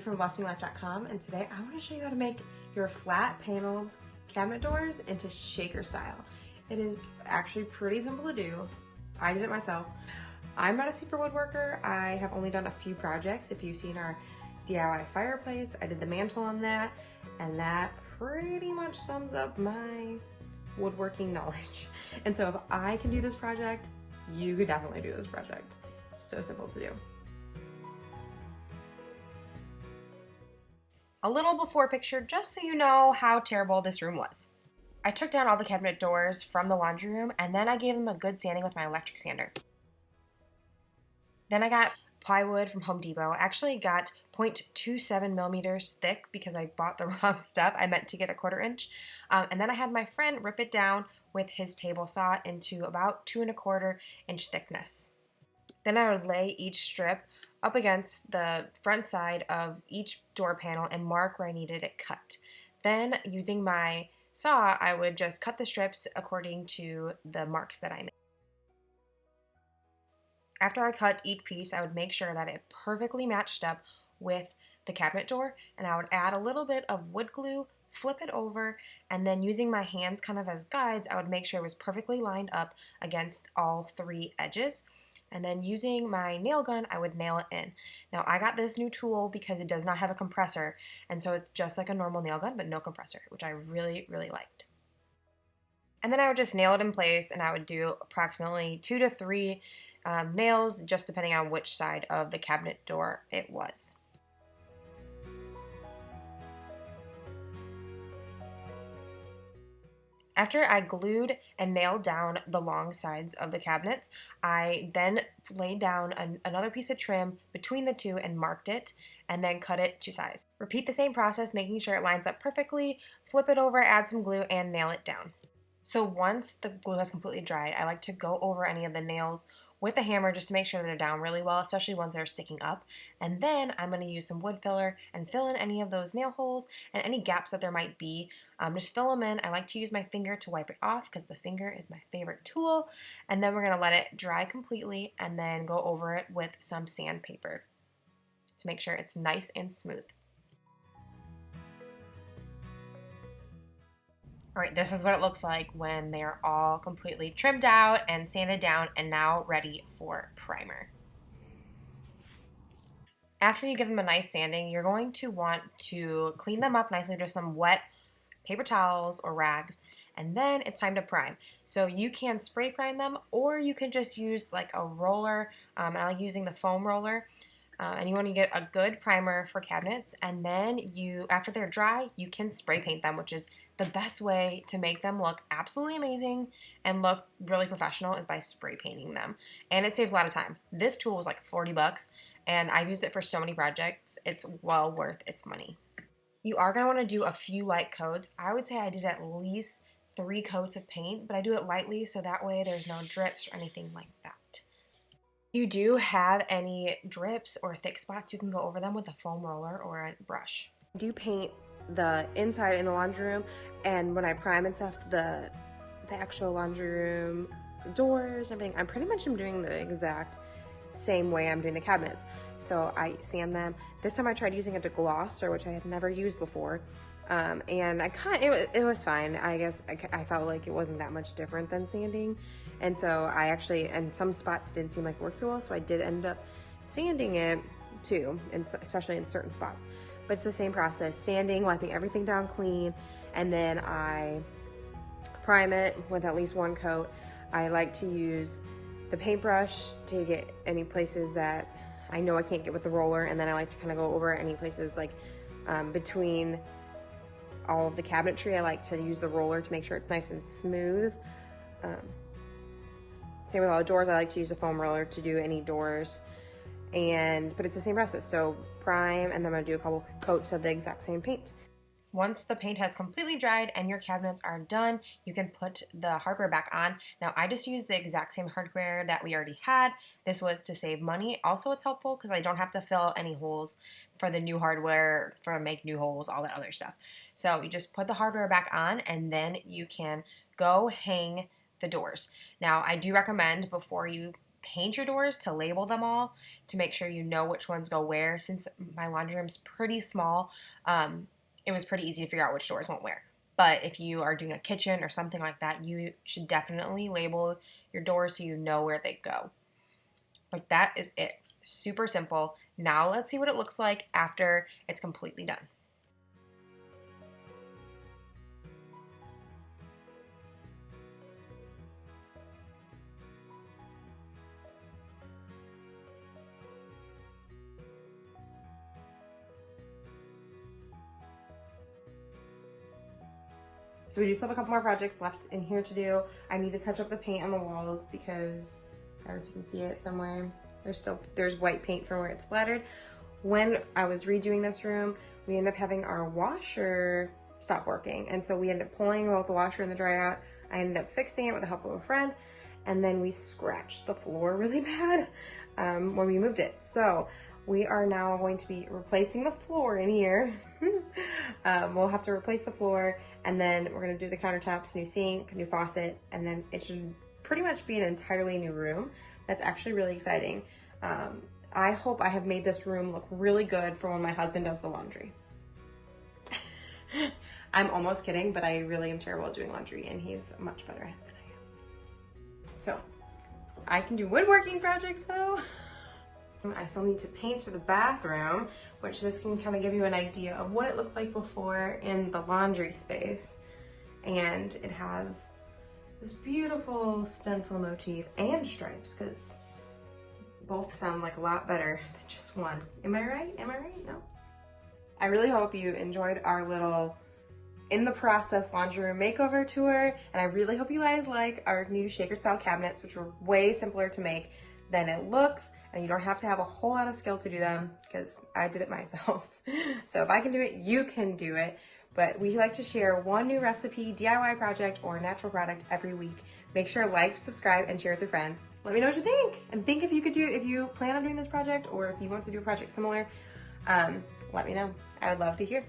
Amy from BlessingLife.com, and today I want to show you how to make your flat paneled cabinet doors into shaker style. It is actually pretty simple to do. I did it myself. I'm not a super woodworker. I have only done a few projects. If you've seen our DIY fireplace, I did the mantle on that, and that pretty much sums up my woodworking knowledge. And so if I can do this project, you could definitely do this project. So simple to do. A little before picture just so you know how terrible this room was. I took down all the cabinet doors from the laundry room and then I gave them a good sanding with my electric sander. Then I got plywood from Home Depot. I actually got 0.27 millimeters thick because I bought the wrong stuff. I meant to get a 1/4 inch. And then I had my friend rip it down with his table saw into about 2 1/4 inch thickness. Then I would lay each strip up against the front side of each door panel and mark where I needed it cut. Then using my saw, I would just cut the strips according to the marks that I made. After I cut each piece, I would make sure that it perfectly matched up with the cabinet door, and I would add a little bit of wood glue, flip it over, and then using my hands kind of as guides, I would make sure it was perfectly lined up against all 3 edges. And then using my nail gun, I would nail it in. Now I got this new tool because it does not have a compressor, and so it's just like a normal nail gun, but no compressor, which I really, really liked. And then I would just nail it in place, and I would do approximately 2 to 3 nails, just depending on which side of the cabinet door it was. After I glued and nailed down the long sides of the cabinets, I then laid down another piece of trim between the 2 and marked it, and then cut it to size. Repeat the same process, making sure it lines up perfectly, flip it over, add some glue, and nail it down. So once the glue has completely dried, I like to go over any of the nails with a hammer just to make sure that they're down really well, especially ones that are sticking up. And then I'm going to use some wood filler and fill in any of those nail holes and any gaps that there might be. Just fill them in. I like to use my finger to wipe it off because the finger is my favorite tool. And then we're going to let it dry completely and then go over it with some sandpaper to make sure it's nice and smooth. All right, this is what it looks like when they're all completely trimmed out and sanded down and now ready for primer. After you give them a nice sanding, you're going to want to clean them up nicely with some wet paper towels or rags, and then it's time to prime. So you can spray prime them, or you can just use like a roller, and I like using the foam roller. And you want to get a good primer for cabinets, and then after they're dry, you can spray paint them, which is the best way to make them look absolutely amazing and look really professional is by spray painting them. And it saves a lot of time. This tool was like 40 bucks, and I've used it for so many projects. It's well worth its money. You are going to want to do a few light coats. I would say I did at least 3 coats of paint, but I do it lightly so that way there's no drips or anything like that. If you do have any drips or thick spots, you can go over them with a foam roller or a brush. I do paint the inside in the laundry room, and when I prime and stuff, the actual laundry room doors, everything, I'm pretty much doing the exact same way I'm doing the cabinets. So I sand them. This time I tried using a degloss, which I had never used before. And it was fine. I guess I felt like it wasn't that much different than sanding. And so I actually, and some spots didn't seem like it worked too well, so I did end up sanding it too, and especially in certain spots. But it's the same process, sanding, wiping everything down clean, and then I prime it with at least 1 coat. I like to use the paintbrush to get any places that I know I can't get with the roller, and then I like to kind of go over any places like between all of the cabinetry. I like to use the roller to make sure it's nice and smooth. Same with all the doors, I like to use a foam roller to do any doors, but it's the same process. So prime, and then I'm gonna do a couple coats of the exact same paint. Once the paint has completely dried and your cabinets are done, you can put the hardware back on. Now I just used the exact same hardware that we already had. This was to save money. Also, it's helpful because I don't have to fill any holes for the new hardware, for make new holes, all that other stuff. So you just put the hardware back on and then you can go hang the doors. Now I do recommend before you paint your doors to label them all to make sure you know which ones go where. Since my laundry room's pretty small, it was pretty easy to figure out which doors went where. But if you are doing a kitchen or something like that, you should definitely label your doors so you know where they go. Like, that is it. Super simple. Now let's see what it looks like after it's completely done. So we do still have a couple more projects left in here to do. I need to touch up the paint on the walls because, I don't know if you can see it somewhere, there's white paint from where it's splattered. When I was redoing this room, we ended up having our washer stop working. And so we ended up pulling both the washer and the dryer out. I ended up fixing it with the help of a friend. And then we scratched the floor really bad when we moved it. So we are now going to be replacing the floor in here. We'll have to replace the floor, and then we're gonna do the countertops, new sink, new faucet, and then it should pretty much be an entirely new room. That's actually really exciting. I hope I have made this room look really good for when my husband does the laundry. I'm almost kidding, but I really am terrible at doing laundry, and he's much better at it than I am. So I can do woodworking projects though. I still need to paint the bathroom, which this can kind of give you an idea of what it looked like before in the laundry space. And it has this beautiful stencil motif and stripes, because both sound like a lot better than just one. Am I right? Am I right? No. I really hope you enjoyed our little in the process laundry room makeover tour, and I really hope you guys like our new shaker style cabinets, which were way simpler to make than it looks, and you don't have to have a whole lot of skill to do them, because I did it myself. So if I can do it, you can do it. But we like to share one new recipe, DIY project, or natural product every week. Make sure to like, subscribe, and share with your friends. Let me know what you think, and think if you plan on doing this project, or if you want to do a project similar, let me know. I would love to hear.